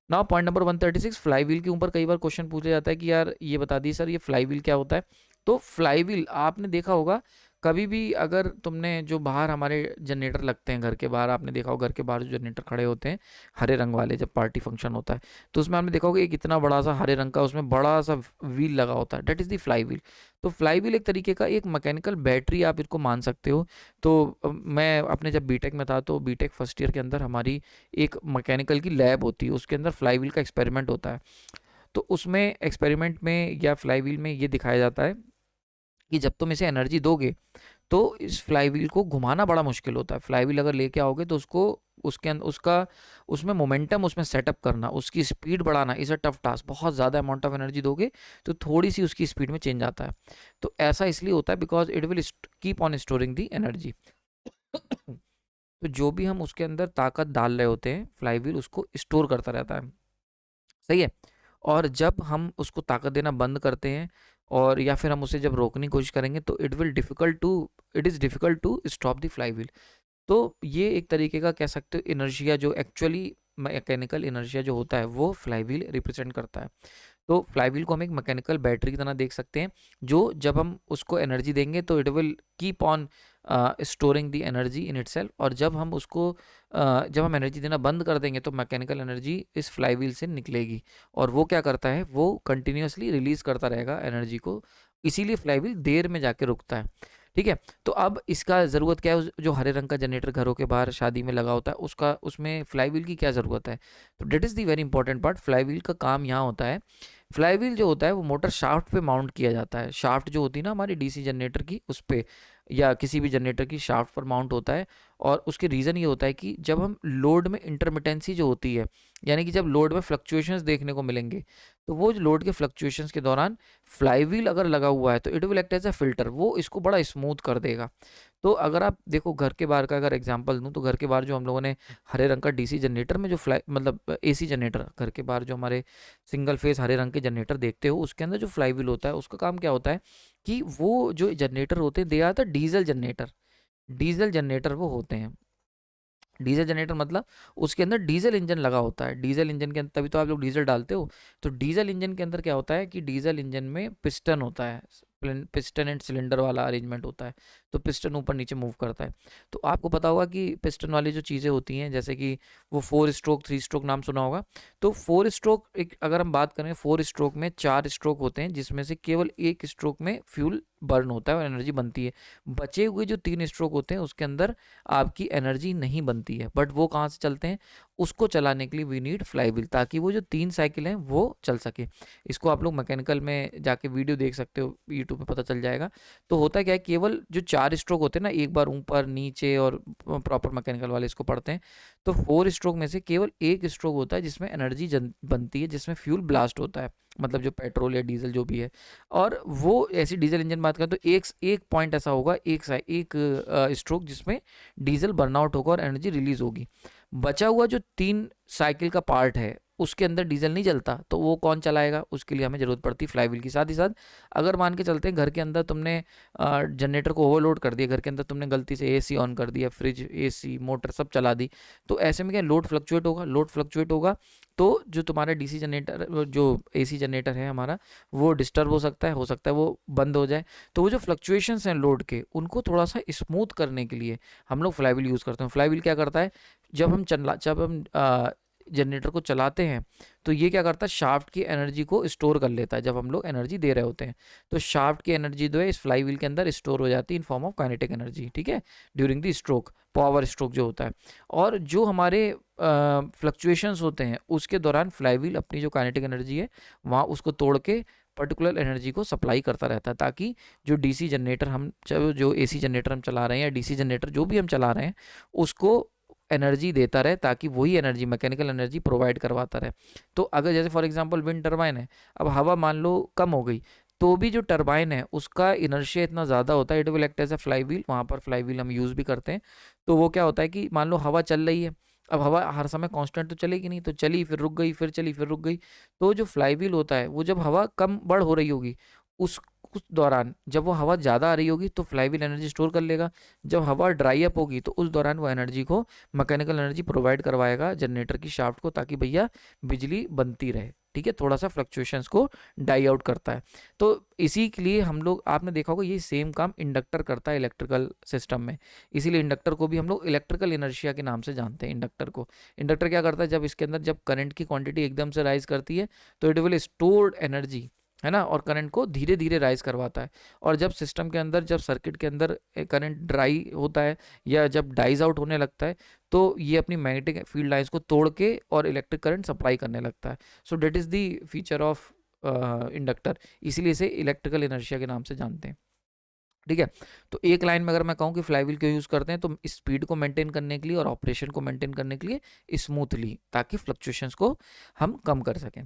Now point number 136, fly wheel के ऊपर कई बार क्वेश्चन पूछा जाता है कि यार ये बता दी सर, ये फ्लाई व्हील क्या होता है। तो फ्लाई व्हील आपने देखा होगा, कभी भी अगर तुमने जो बाहर हमारे जनरेटर लगते हैं घर के बाहर, आपने देखा होगा घर के बाहर जो जनरेटर खड़े होते हैं हरे रंग वाले, जब पार्टी फंक्शन होता है तो उसमें आपने देखा होगा एक इतना बड़ा सा हरे रंग का उसमें बड़ा सा व्हील लगा होता है, that is the flywheel. तो फ्लाई व्हील एक तरीके का एक मैकेनिकल बैटरी आप इसको मान सकते हो। तो मैं अपने जब बीटेक में था तो बीटेक फर्स्ट ईयर के अंदर हमारी एक मैकेनिकल की लैब होती है, उसके अंदर फ्लाई व्हील का एक्सपेरिमेंट होता है। तो उसमें एक्सपेरिमेंट में या फ्लाई व्हील में ये दिखाया जाता है कि जब तुम इसे एनर्जी दोगे तो इस फ्लाई व्हील को घुमाना बड़ा मुश्किल होता है। फ्लाई व्हील अगर लेके आओगे तो उसको उसके अंदर उसका उसमें मोमेंटम उसमें सेटअप करना, उसकी स्पीड बढ़ाना इज़ अ टफ टास्क। बहुत ज़्यादा अमाउंट ऑफ एनर्जी दोगे तो थोड़ी सी उसकी स्पीड में चेंज आता है। तो ऐसा इसलिए होता है because it will keep on storing the energy. तो जो भी हम उसके अंदर ताकत डाल रहे होते हैं फ्लाई व्हील उसको स्टोर करता रहता है, सही है। और जब हम उसको ताकत देना बंद करते हैं और या फिर हम उसे जब रोकने की कोशिश करेंगे तो it is difficult to stop the flywheel. तो ये एक तरीके का कह सकते हो इनर्शिया, जो एक्चुअली मैकेनिकल इनर्शिया जो होता है वो फ्लाई व्हील रिप्रेजेंट करता है। तो फ्लाई व्हील को हम एक मैकेनिकल बैटरी की तरह देख सकते हैं, जो जब हम उसको एनर्जी देंगे तो it will keep on storing the energy in itself. और जब हम एनर्जी देना बंद कर देंगे तो मैकेनिकल एनर्जी इस फ्लाई व्हील से निकलेगी और वो क्या करता है, वो कंटिन्यूअसली रिलीज करता रहेगा एनर्जी को। इसीलिए फ्लाई व्हील देर में जाके रुकता है, ठीक है। तो अब इसका ज़रूरत क्या है, जो हरे रंग का जनरेटर घरों के बाहर शादी में लगा होता है उसका, उसमें फ्लाई व्हील की क्या ज़रूरत है। तो date is the very important part. Fly wheel का काम यहाँ होता है, फ्लाई व्हील जो होता है वो मोटर शाफ्ट पे माउंट किया जाता है। शाफ्ट जो होती है ना हमारी डीसी जनरेटर की, उस पे या किसी भी जनरेटर की शाफ्ट पर माउंट होता है। और उसके रीज़न ये होता है कि जब हम लोड में इंटरमिटेंसी जो होती है, यानी कि जब लोड में फ्लक्चुएशंस देखने को मिलेंगे, तो वो जो लोड के फ्लक्चुएशंस के दौरान फ्लाई व्हील अगर लगा हुआ है तो it will act as a filter, वो इसको बड़ा स्मूथ कर देगा। तो अगर आप देखो घर के बाहर का अगर एग्जांपल दूं, तो घर के बाहर जो हम लोगों ने हरे रंग का डीसी जनरेटर में जो फ्लाई मतलब एसी जनरेटर, घर के बाहर जो हमारे सिंगल फेज हरे रंग के जनरेटर देखते हो, उसके अंदर जो फ्लाई व्हील होता है उसका काम क्या होता है कि वो जो जनरेटर होते हैं they are the diesel generator. Diesel generator वो होते हैं, डीजल जनरेटर मतलब उसके अंदर डीजल इंजन लगा होता है। डीजल इंजन के अंदर तभी तो आप लोग डीजल डालते हो। तो डीजल इंजन के अंदर क्या होता है कि डीजल इंजन में पिस्टन होता है, पिस्टन एंड सिलेंडर वाला अरेंजमेंट होता है। तो पिस्टन ऊपर नीचे मूव करता है। तो आपको पता होगा कि पिस्टन वाली जो चीज़ें होती हैं, जैसे कि वो 4 स्ट्रोक 3 स्ट्रोक नाम सुना होगा। तो 4 स्ट्रोक एक अगर हम बात करें, 4 स्ट्रोक में 4 स्ट्रोक होते हैं जिसमें से केवल एक स्ट्रोक में फ्यूल बर्न होता है और एनर्जी बनती है। बचे हुए जो 3 स्ट्रोक होते हैं उसके अंदर आपकी एनर्जी नहीं बनती है, बट वो कहाँ से चलते हैं, उसको चलाने के लिए वी नीड फ्लाई व्हील, ताकि वो जो 3 साइकिल हैं वो चल सके। इसको आप लोग मैकेनिकल में जाके वीडियो देख सकते हो, यूट्यूब पे पता चल जाएगा। तो होता क्या है, केवल जो 4 स्ट्रोक होते हैं ना, एक बार ऊपर नीचे और प्रॉपर मैकेनिकल वाले इसको पढ़ते हैं, तो 4 स्ट्रोक में से केवल एक स्ट्रोक होता है जिसमें एनर्जी बनती है, जिसमें फ्यूल ब्लास्ट होता है, मतलब जो पेट्रोल या डीजल जो भी है। और वो ऐसी डीजल इंजन बात करें तो एक एक पॉइंट ऐसा होगा, एक स्ट्रोक जिसमें डीजल बर्नआउट होगा और एनर्जी रिलीज होगी। बचा हुआ जो 3 साइकिल का पार्ट है उसके अंदर डीजल नहीं जलता, तो वो कौन चलाएगा, उसके लिए हमें ज़रूरत पड़ती है फ्लाईव्हील की। साथ ही साथ अगर मान के चलते हैं घर के अंदर तुमने जनरेटर को ओवरलोड कर दिया, घर के अंदर तुमने गलती से एसी ऑन कर दिया, फ्रिज एसी मोटर सब चला दी, तो ऐसे में क्या लोड फ्लक्चुएट होगा, लोड फ्लक्चुएट होगा तो जो तुम्हारा डीसी जनरेटर जो एसी जनरेटर है हमारा, वो डिस्टर्ब हो सकता है वो बंद हो जाए। तो वो जो फ्लक्चुएशंस हैं लोड के, उनको थोड़ा सा स्मूथ करने के लिए हम लोग फ्लाईव्हील यूज़ करते हैं। फ्लाईव्हील क्या करता है, जब हम जनरेटर को चलाते हैं तो ये क्या करता है, शाफ्ट की एनर्जी को स्टोर कर लेता है जब हम लोग एनर्जी दे रहे होते हैं। तो शाफ्ट की एनर्जी जो है इस फ्लाईव्हील के अंदर स्टोर हो जाती है in form of kinetic energy, ठीक है, during the stroke, power stroke जो होता है। और जो हमारे फ्लक्चुएशंस होते हैं उसके दौरान फ्लाईव्हील अपनी जो काइनेटिक एनर्जी है वहाँ उसको तोड़ के पर्टिकुलर एनर्जी को सप्लाई करता रहता है, ताकि जो डीसी जनरेटर हम जो एसी जनरेटर हम चला रहे हैं या डीसी जनरेटर जो भी हम चला रहे हैं उसको एनर्जी देता रहे, ताकि वही एनर्जी मैकेनिकल एनर्जी प्रोवाइड करवाता रहे। तो अगर जैसे फॉर एग्जांपल विंड टरबाइन है, अब हवा मान लो कम हो गई, तो भी जो टरबाइन है उसका इनर्शिया इतना ज़्यादा होता है, it will act as a flywheel. वहाँ पर फ्लाई व्हील हम यूज़ भी करते हैं। तो वो क्या होता है कि मान लो हवा चल रही है, अब हवा हर समय कांस्टेंट तो चलेगी नहीं, तो चली फिर रुक गई, फिर चली फिर रुक गई। तो जो फ्लाई व्हील होता है वो जब हवा कम बढ़ हो रही होगी उस उस दौरान जब वो हवा ज़्यादा आ रही होगी तो फ्लाईव्हील एनर्जी स्टोर कर लेगा, जब हवा ड्राई अप होगी तो उस दौरान वो एनर्जी को, मैकेनिकल एनर्जी प्रोवाइड करवाएगा जनरेटर की शाफ्ट को, ताकि भैया बिजली बनती रहे। ठीक है, थोड़ा सा फ्लक्चुएशंस को डाई आउट करता है। तो इसी के लिए हम लोग, आपने देखा होगा ये सेम काम इंडक्टर करता है इलेक्ट्रिकल सिस्टम में, इसीलिए इंडक्टर को भी हम लोग इलेक्ट्रिकल इनर्शिया के नाम से जानते हैं इंडक्टर को। इंडक्टर क्या करता है, जब इसके अंदर जब करंट की क्वांटिटी एकदम से राइज करती है तो इट विल स्टोर्ड एनर्जी, है ना, और करंट को धीरे धीरे राइज करवाता है। और जब सिस्टम के अंदर, जब सर्किट के अंदर करंट ड्राई होता है या जब डाइज आउट होने लगता है, तो ये अपनी मैग्नेटिक फील्ड लाइंस को तोड़ के और इलेक्ट्रिक करंट सप्लाई करने लगता है। So that is the feature of inductor, इसीलिए इसे इलेक्ट्रिकल इनर्शिया के नाम से जानते हैं। ठीक है, तो एक लाइन में अगर मैं कहूँ कि फ्लाईव्हील क्यों यूज़ करते हैं, तो स्पीड को मेंटेन करने के लिए और ऑपरेशन को मेंटेन करने के लिए स्मूथली, ताकि फ्लक्चुएशंस को हम कम कर सकें।